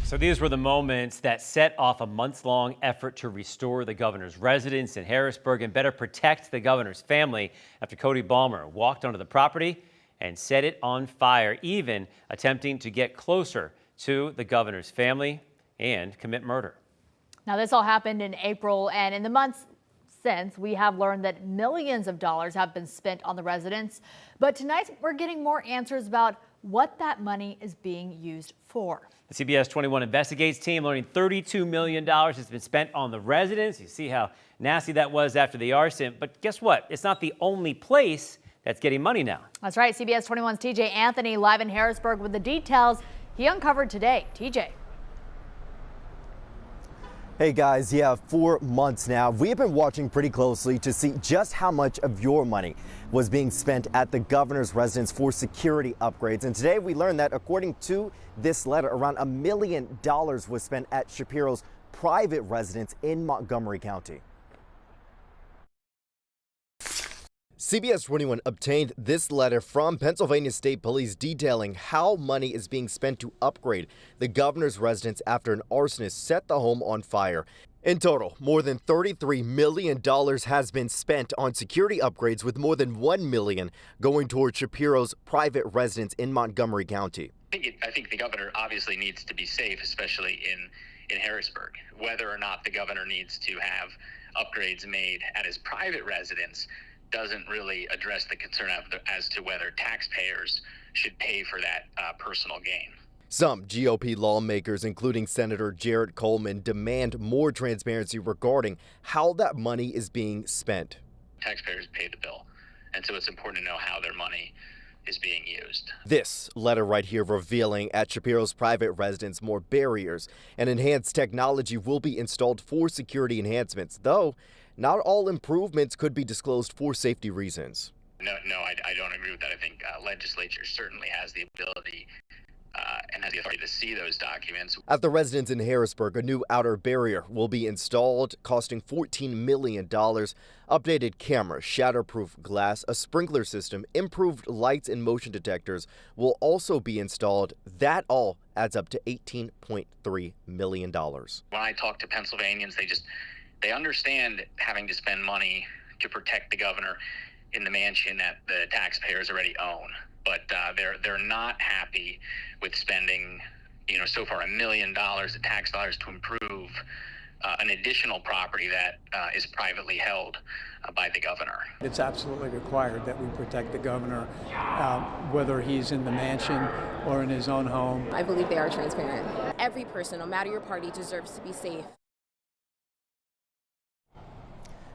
So these were the moments that set off a months-long effort to restore the governor's residence in Harrisburg and better protect the governor's family after Cody Balmer walked onto the property and set it on fire, even attempting to get closer to the governor's family and commit murder. Now, this all happened in April, and in the months since, we have learned that millions of dollars have been spent on the residence. But tonight, we're getting more answers about what that money is being used for. The CBS 21 Investigates team learning $32 million has been spent on the residence. You see how nasty that was after the arson. But guess what? It's not the only place that's getting money now. That's right. CBS 21's TJ Anthony live in Harrisburg with the details he uncovered today. TJ. Hey guys, yeah, for months now, we have been watching pretty closely to see just how much of your money was being spent at the governor's residence for security upgrades. And today we learned that according to this letter, around $1 million was spent at Shapiro's private residence in Montgomery County. CBS 21 obtained this letter from Pennsylvania State Police detailing how money is being spent to upgrade the governor's residence after an arsonist set the home on fire. In total, more than $33 million has been spent on security upgrades, with more than $1 million going toward Shapiro's private residence in Montgomery County. I think the governor obviously needs to be safe, especially in Harrisburg. Whether or not the governor needs to have upgrades made at his private residence doesn't really address the concern as to whether taxpayers should pay for that personal gain. Some GOP lawmakers, including Senator Jarrett Coleman, demand more transparency regarding how that money is being spent. Taxpayers pay the bill, and so it's important to know how their money is being used. This letter right here revealing at Shapiro's private residence more barriers and enhanced technology will be installed for security enhancements, though not all improvements could be disclosed for safety reasons. No, I don't agree with that. I think legislature certainly has the ability and has the authority to see those documents. At the residence in Harrisburg, a new outer barrier will be installed, costing $14 million. Updated cameras, shatterproof glass, a sprinkler system, improved lights and motion detectors will also be installed. That all adds up to $18.3 million. When I talk to Pennsylvanians, they understand having to spend money to protect the governor in the mansion that the taxpayers already own. But they're not happy with spending, so far $1 million of tax dollars to improve an additional property that is privately held by the governor. It's absolutely required that we protect the governor, whether he's in the mansion or in his own home. I believe they are transparent. Every person, no matter your party, deserves to be safe.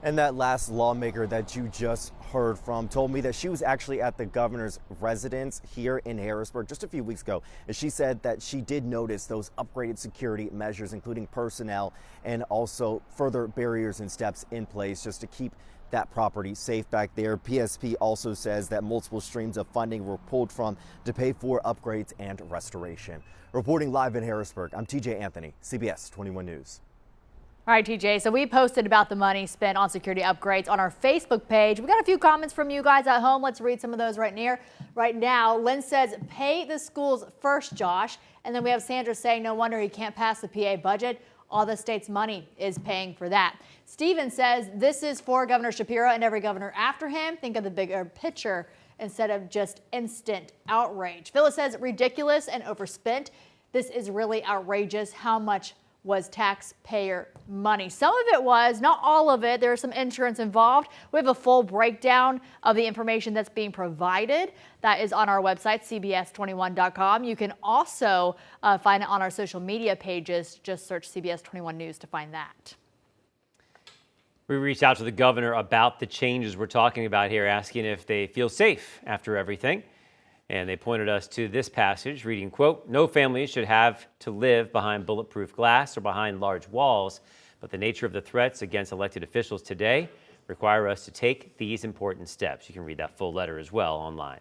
And that last lawmaker that you just heard from told me that she was actually at the governor's residence here in Harrisburg just a few weeks ago. And she said that she did notice those upgraded security measures, including personnel and also further barriers and steps in place just to keep that property safe back there. PSP also says that multiple streams of funding were pulled from to pay for upgrades and restoration. Reporting live in Harrisburg, I'm TJ Anthony, CBS 21 News. All right, TJ, so we posted about the money spent on security upgrades on our Facebook page. We got a few comments from you guys at home. Let's read some of those right now. Lynn says, pay the schools first, Josh. And then we have Sandra saying, no wonder he can't pass the PA budget. All the state's money is paying for that. Steven says, this is for Governor Shapiro and every governor after him. Think of the bigger picture instead of just instant outrage. Phyllis says, ridiculous and overspent. This is really outrageous. How much was taxpayer money? Some of it was, not all of it. There's some insurance involved. We have a full breakdown of the information that's being provided. That is on our website, cbs21.com. You can also find it on our social media pages. Just search CBS 21 News to find that. We reached out to the governor about the changes we're talking about here, asking if they feel safe after everything. And they pointed us to this passage reading, quote, no family should have to live behind bulletproof glass or behind large walls, but the nature of the threats against elected officials today require us to take these important steps. You can read that full letter as well online.